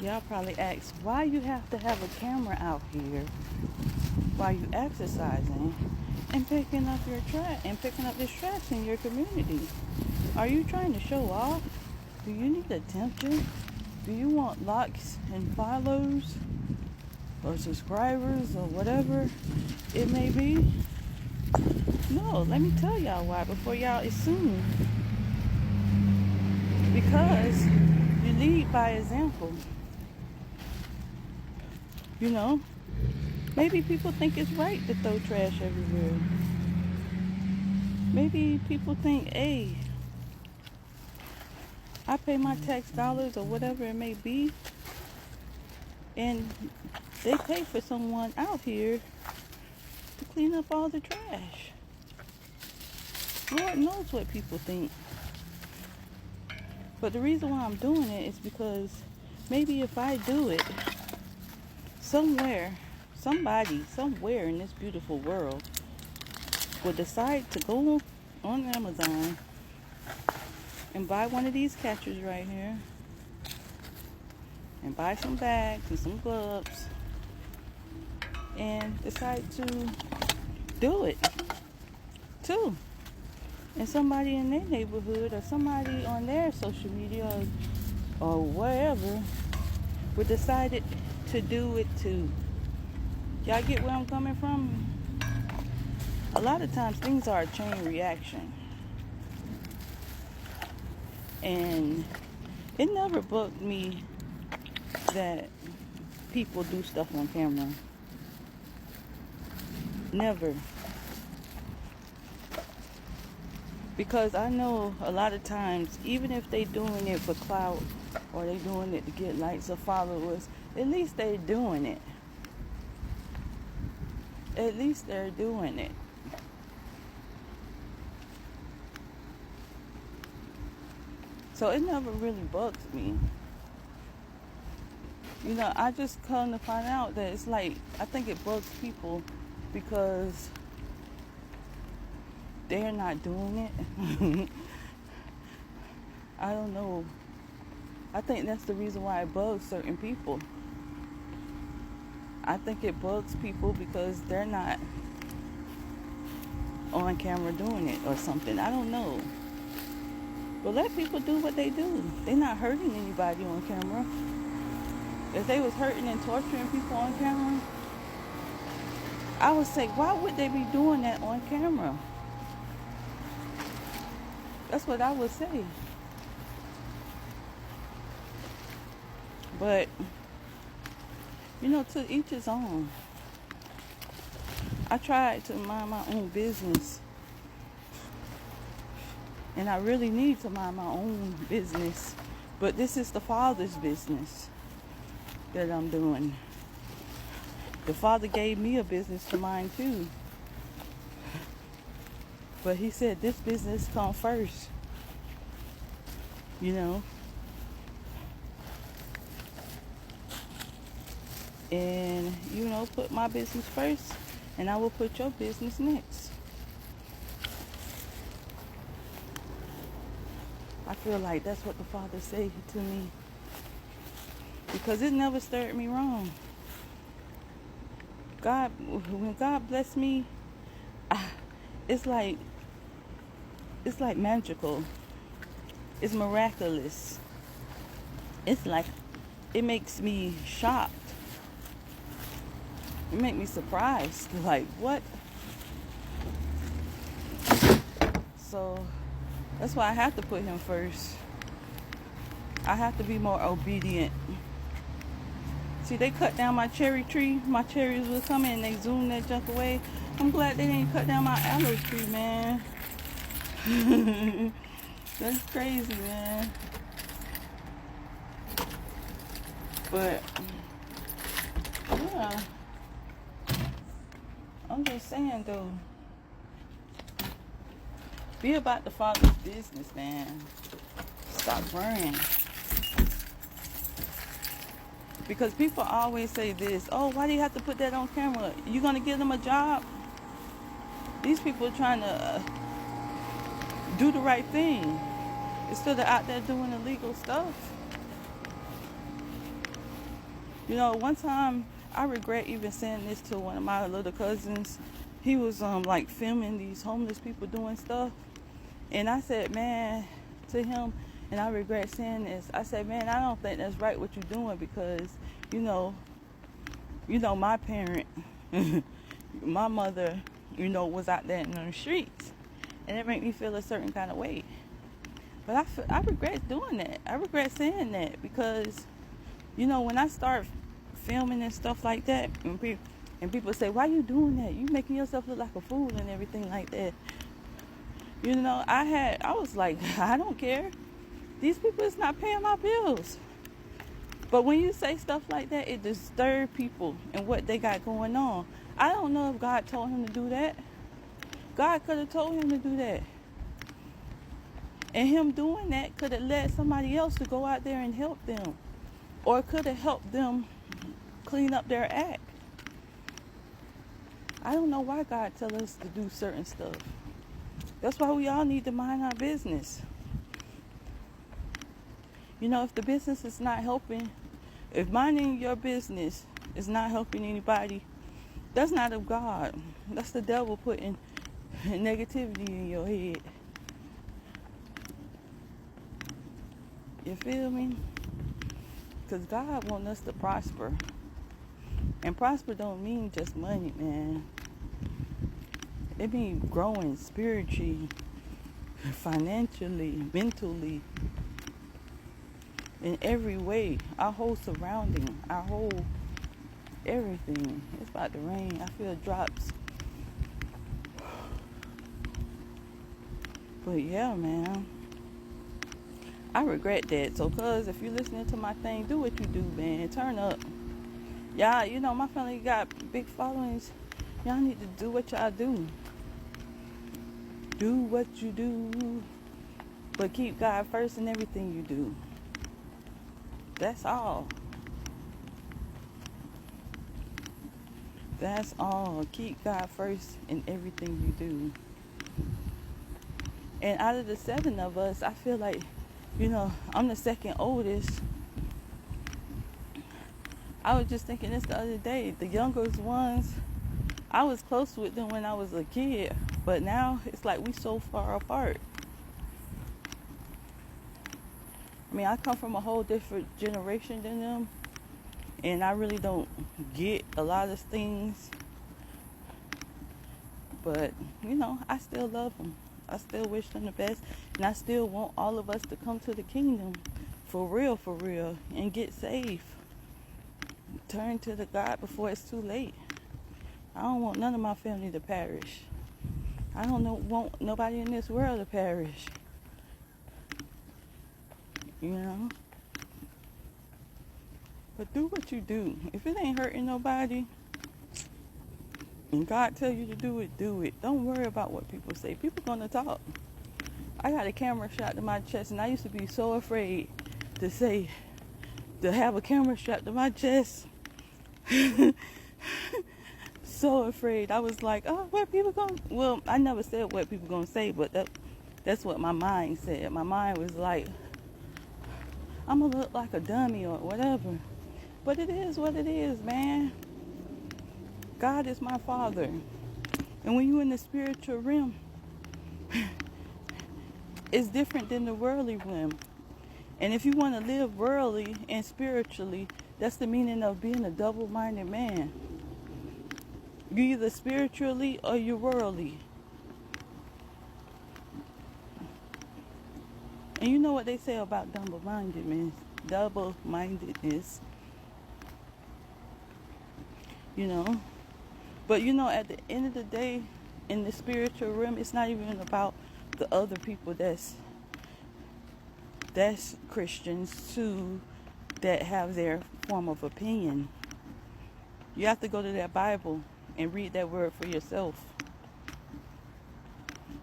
Y'all probably ask why you have to have a camera out here while you exercising and picking up your trash and picking up this trash in your community. Are you trying to show off? Do you need attention? Do you want likes and follows or subscribers or whatever it may be? No, let me tell y'all why before y'all assume. Because you lead by example. You know, maybe people think it's right to throw trash everywhere. Maybe people think, hey, I pay my tax dollars or whatever it may be, and they pay for someone out here to clean up all the trash. Lord knows what people think. But the reason why I'm doing it is because maybe if I do it, somebody, somewhere in this beautiful world will decide to go on Amazon and buy one of these catchers right here and buy some bags and some gloves and decide to do it too. And somebody in their neighborhood or somebody on their social media or wherever would decide to do it too. Y'all get where I'm coming from? A lot of times things are a chain reaction. And it never bugged me that people do stuff on camera. Never. Because I know a lot of times, even if they doing it for clout or they doing it to get likes or followers, at least they're doing it. At least they're doing it. So it never really bugs me. You know, I just come to find out that it's like, I think it bugs people because they're not doing it. I don't know. I think that's the reason why it bugs certain people. I think it bugs people because they're not on camera doing it or something. I don't know. But let people do what they do. They're not hurting anybody on camera. If they was hurting and torturing people on camera, I would say, why would they be doing that on camera? That's what I would say. But, you know, to each his own. I tried to mind my own business. And I really need to mind my own business. But this is the Father's business that I'm doing. The Father gave me a business to mind too. But he said this business come first. You know. And, you know, put my business first. And I will put your business next. I feel like that's what the Father said to me. Because it never stirred me wrong. God, when God blessed me, it's like magical. It's miraculous. It's like, it makes me shocked. It makes me surprised. Like, what? So, that's why I have to put him first. I have to be more obedient. See, they cut down my cherry tree. My cherries was coming and they zoomed that junk away. I'm glad they didn't cut down my aloe tree, man. That's crazy, man. But, yeah. I'm just saying, though. Be about the Father's business, man. Stop worrying. Because people always say this, oh, why do you have to put that on camera? You going to give them a job? These people are trying to do the right thing instead of out there doing illegal stuff. You know, one time I regret even saying this to one of my little cousins. He was like filming these homeless people doing stuff, and I said, man, to him, and I regret saying this. I said, man, I don't think that's right what you're doing because, you know, my parent, my mother, was out there in the streets, and it made me feel a certain kind of way. But I regret doing that. I regret saying that because, when I start filming and stuff like that, and people say, why you doing that? You making yourself look like a fool and everything like that. I was like, I don't care. These people is not paying my bills. But when you say stuff like that, it disturbs people and what they got going on. I don't know if God told him to do that. God could have told him to do that. And him doing that could have led somebody else to go out there and help them. Or could have helped them clean up their act. I don't know why God tells us to do certain stuff. That's why we all need to mind our business. If the business is not helping, if minding your business is not helping anybody, that's not of God. That's the devil putting negativity in your head. You feel me? Because God wants us to prosper. And prosper don't mean just money, man. It means growing spiritually, financially, mentally, in every way. Our whole surrounding, our whole everything. It's about to rain. I feel drops. But yeah, man. I regret that. So, cuz, if you're listening to my thing, do what you do, man. Turn up. Y'all, my family got big followings. Y'all need to do what y'all do. Do what you do. But keep God first in everything you do. That's all. That's all. Keep God first in everything you do. And out of the 7 of us, I feel like, I'm the second oldest. I was just thinking this the other day. The youngest ones, I was close with them when I was a kid. But now it's like we so far apart. I mean, I come from a whole different generation than them. And I really don't get a lot of things. But, I still love them. I still wish them the best. And I still want all of us to come to the kingdom. For real, and get saved. Turn to the God before it's too late. I don't want none of my family to perish. I don't want nobody in this world to perish. But do what you do. If it ain't hurting nobody, and God tell you to do it, do it. Don't worry about what people say. People gonna talk. I got a camera strapped to my chest, and I used to be so afraid to have a camera strapped to my chest. So afraid. I was like, oh, what people gonna... Well, I never said what people gonna say, but that's what my mind said. My mind was like, I'm gonna look like a dummy or whatever. But it is what it is, man. God is my Father. And when you're in the spiritual realm, it's different than the worldly realm. And if you want to live worldly and spiritually, that's the meaning of being a double-minded man. You're either spiritually or you're worldly. And you know what they say about double-mindedness? Double-mindedness. But at the end of the day, in the spiritual realm, it's not even about the other people that's Christians too, that have their form of opinion. You have to go to that Bible and read that word for yourself,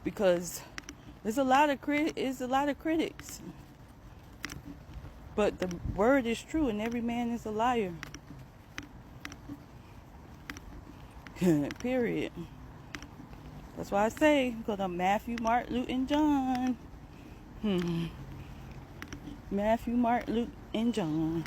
because there's a lot of critics, but the word is true, and every man is a liar. Period. That's why I say go to Matthew, Mark, Luke, and John. Matthew, Mark, Luke, and John.